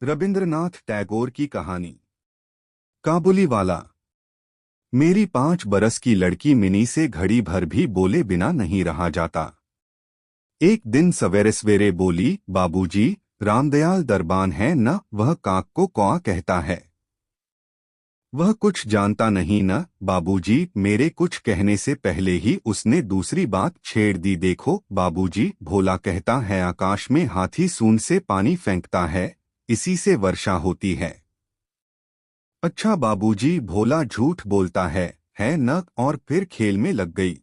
रविंद्रनाथ टैगोर की कहानी। काबुलीवाला। मेरी 5 बरस की लड़की मिनी से घड़ी भर भी बोले बिना नहीं रहा जाता। एक दिन सवेरे सवेरे बोली, बाबूजी, रामदयाल दरबान है न, वह काक को कौआ कहता है। वह कुछ जानता नहीं न बाबूजी। मेरे कुछ कहने से पहले ही उसने दूसरी बात छेड़ दी। देखो बाबूजी, भोला कहता है आकाश में हाथी सूंड से पानी फेंकता है, इसी से वर्षा होती है। अच्छा बाबूजी, भोला झूठ बोलता है न। और फिर खेल में लग गई।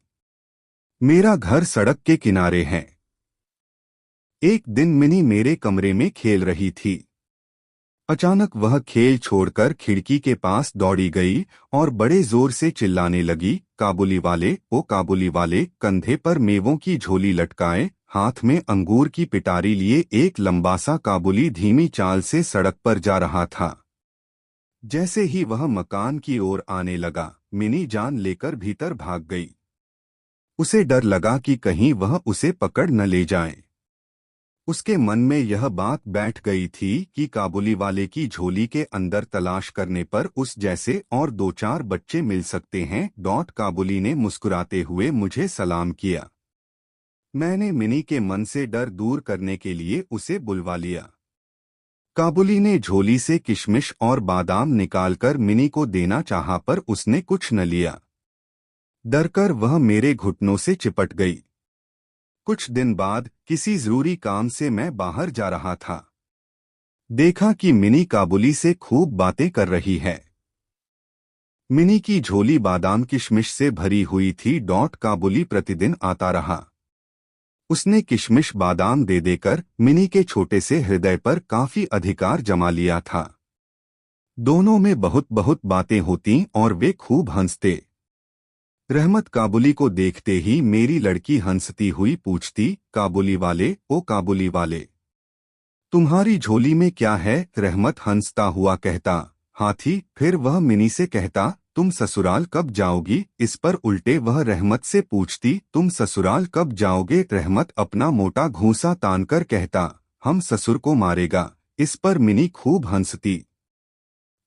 मेरा घर सड़क के किनारे है। एक दिन मिनी मेरे कमरे में खेल रही थी। अचानक वह खेल छोड़कर खिड़की के पास दौड़ी गई और बड़े जोर से चिल्लाने लगी, काबुली वाले, ओ काबुली वाले। कंधे पर मेवों की झोली लटकाए, हाथ में अंगूर की पिटारी लिए एक लंबा सा काबुली धीमी चाल से सड़क पर जा रहा था। जैसे ही वह मकान की ओर आने लगा, मिनी जान लेकर भीतर भाग गई। उसे डर लगा कि कहीं वह उसे पकड़ न ले जाए। उसके मन में यह बात बैठ गई थी कि काबुली वाले की झोली के अंदर तलाश करने पर उस जैसे और 2-4 बच्चे मिल सकते हैं। काबुली ने मुस्कुराते हुए मुझे सलाम किया। मैंने मिनी के मन से डर दूर करने के लिए उसे बुलवा लिया। काबुली ने झोली से किशमिश और बादाम निकालकर मिनी को देना चाहा, पर उसने कुछ न लिया। डरकर वह मेरे घुटनों से चिपट गई। कुछ दिन बाद किसी जरूरी काम से मैं बाहर जा रहा था। देखा कि मिनी काबुली से खूब बातें कर रही है। मिनी की झोली बादाम किशमिश से भरी हुई थी। काबुली प्रतिदिन आता रहा। उसने किशमिश बादाम दे देकर मिनी के छोटे से हृदय पर काफी अधिकार जमा लिया था। दोनों में बहुत बहुत बातें होती और वे खूब हंसते। रहमत काबुली को देखते ही मेरी लड़की हंसती हुई पूछती, काबुली वाले, ओ काबुली वाले, तुम्हारी झोली में क्या है? रहमत हंसता हुआ कहता, हाथी। फिर वह मिनी से कहता, तुम ससुराल कब जाओगी? इस पर उल्टे वह रहमत से पूछती, तुम ससुराल कब जाओगे? रहमत अपना मोटा घूंसा तानकर कहता, हम ससुर को मारेगा। इस पर मिनी खूब हंसती।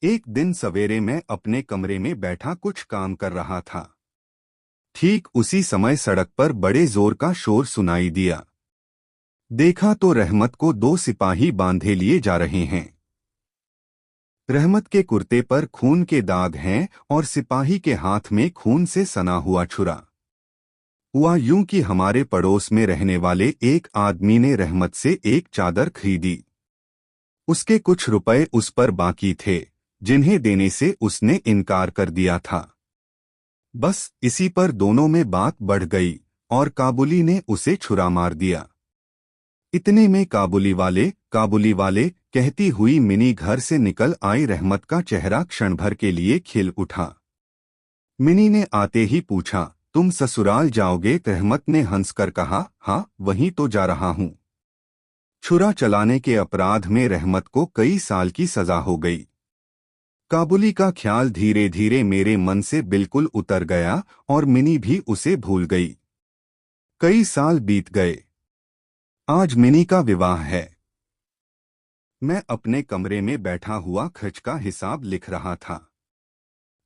एक दिन सवेरे मैं अपने कमरे में बैठा कुछ काम कर रहा था। ठीक उसी समय सड़क पर बड़े जोर का शोर सुनाई दिया। देखा तो रहमत को 2 सिपाही बांधे लिए जा रहे हैं। रहमत के कुर्ते पर खून के दाग हैं और सिपाही के हाथ में खून से सना हुआ छुरा। हुआ यूं कि हमारे पड़ोस में रहने वाले एक आदमी ने रहमत से एक चादर खरीदी। उसके कुछ रुपए उस पर बाकी थे, जिन्हें देने से उसने इनकार कर दिया था। बस इसी पर दोनों में बात बढ़ गई और काबुली ने उसे छुरा मार दिया। इतने में काबुली वाले कहती हुई मिनी घर से निकल आई। रहमत का चेहरा क्षण भर के लिए खिल उठा। मिनी ने आते ही पूछा, तुम ससुराल जाओगे? रहमत ने हंसकर कहा, हाँ, वहीं तो जा रहा हूँ। छुरा चलाने के अपराध में रहमत को कई साल की सजा हो गई। काबुली का ख्याल धीरे धीरे मेरे मन से बिल्कुल उतर गया और मिनी भी उसे भूल गई। कई साल बीत गए। आज मिनी का विवाह है। मैं अपने कमरे में बैठा हुआ खर्च का हिसाब लिख रहा था।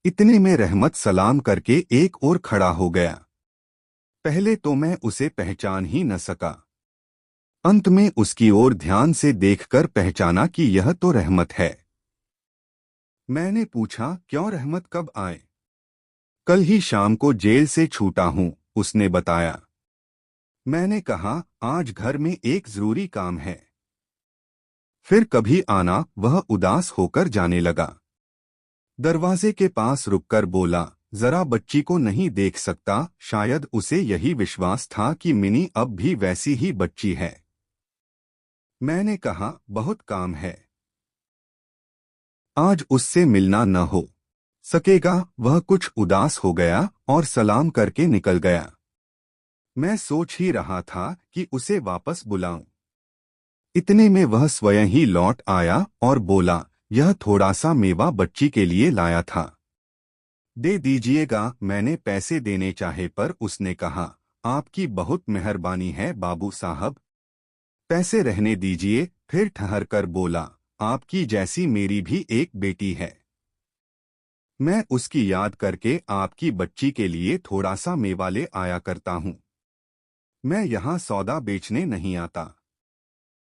इतने में रहमत सलाम करके एक ओर खड़ा हो गया। पहले तो मैं उसे पहचान ही न सका। अंत में उसकी ओर ध्यान से देखकर पहचाना कि यह तो रहमत है। मैंने पूछा, क्यों रहमत, कब आए? कल ही शाम को जेल से छूटा हूं, उसने बताया। मैंने कहा, आज घर में एक जरूरी काम है, फिर कभी आना। वह उदास होकर जाने लगा। दरवाजे के पास रुककर बोला, जरा बच्ची को नहीं देख सकता? शायद उसे यही विश्वास था कि मिनी अब भी वैसी ही बच्ची है। मैंने कहा, बहुत काम है, आज उससे मिलना न हो सकेगा। वह कुछ उदास हो गया और सलाम करके निकल गया। मैं सोच ही रहा था कि उसे वापस बुलाऊं। इतने में वह स्वयं ही लौट आया और बोला, यह थोड़ा सा मेवा बच्ची के लिए लाया था, दे दीजिएगा। मैंने पैसे देने चाहे पर उसने कहा, आपकी बहुत मेहरबानी है बाबू साहब, पैसे रहने दीजिए। फिर ठहर कर बोला, आपकी जैसी मेरी भी एक बेटी है। मैं उसकी याद करके आपकी बच्ची के लिए थोड़ा सा मेवा ले आया करता हूँ। मैं यहाँ सौदा बेचने नहीं आता।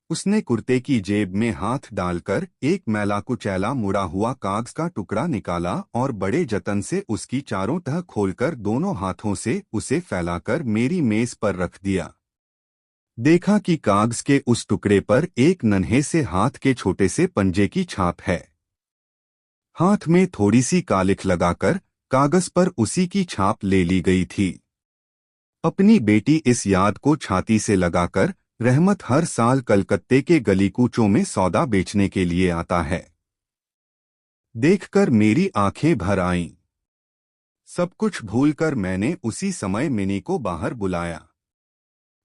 उसने कुर्ते की जेब में हाथ डालकर एक मैला कुचैला मुड़ा हुआ कागज का टुकड़ा निकाला और बड़े जतन से उसकी चारों तह खोलकर दोनों हाथों से उसे फैलाकर मेरी मेज पर रख दिया। देखा कि कागज के उस टुकड़े पर एक नन्हे से हाथ के छोटे से पंजे की छाप है। हाथ में थोड़ी सी कालिख लगाकर कागज पर उसी की छाप ले ली गई थी। अपनी बेटी इस याद को छाती से लगाकर रहमत हर साल कलकत्ते के गली कूचों में सौदा बेचने के लिए आता है। देखकर मेरी आंखें भर आईं। सब कुछ भूलकर मैंने उसी समय मिनी को बाहर बुलाया।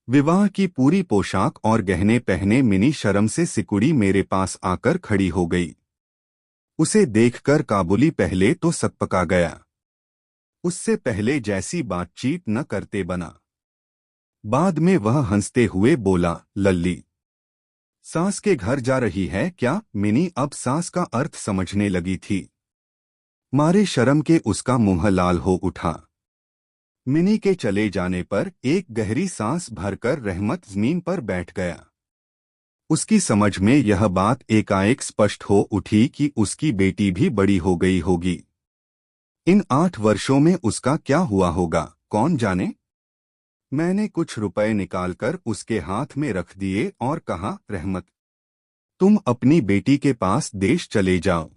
विवाह की पूरी पोशाक और गहने पहने मिनी शर्म से सिकुड़ी मेरे पास आकर खड़ी हो गई। उसे देखकर काबुली पहले तो सकपका गया। उससे पहले जैसी बातचीत न करते बना। बाद में वह हंसते हुए बोला, लल्ली, सास के घर जा रही है क्या? मिनी अब सास का अर्थ समझने लगी थी। मारे शर्म के उसका मुंह लाल हो उठा। मिनी के चले जाने पर एक गहरी सांस भरकर रहमत जमीन पर बैठ गया। उसकी समझ में यह बात एकाएक स्पष्ट हो उठी कि उसकी बेटी भी बड़ी हो गई होगी। इन 8 वर्षों में उसका क्या हुआ होगा, कौन जाने। मैंने कुछ रुपए निकालकर उसके हाथ में रख दिए और कहा, रहमत, तुम अपनी बेटी के पास देश चले जाओ।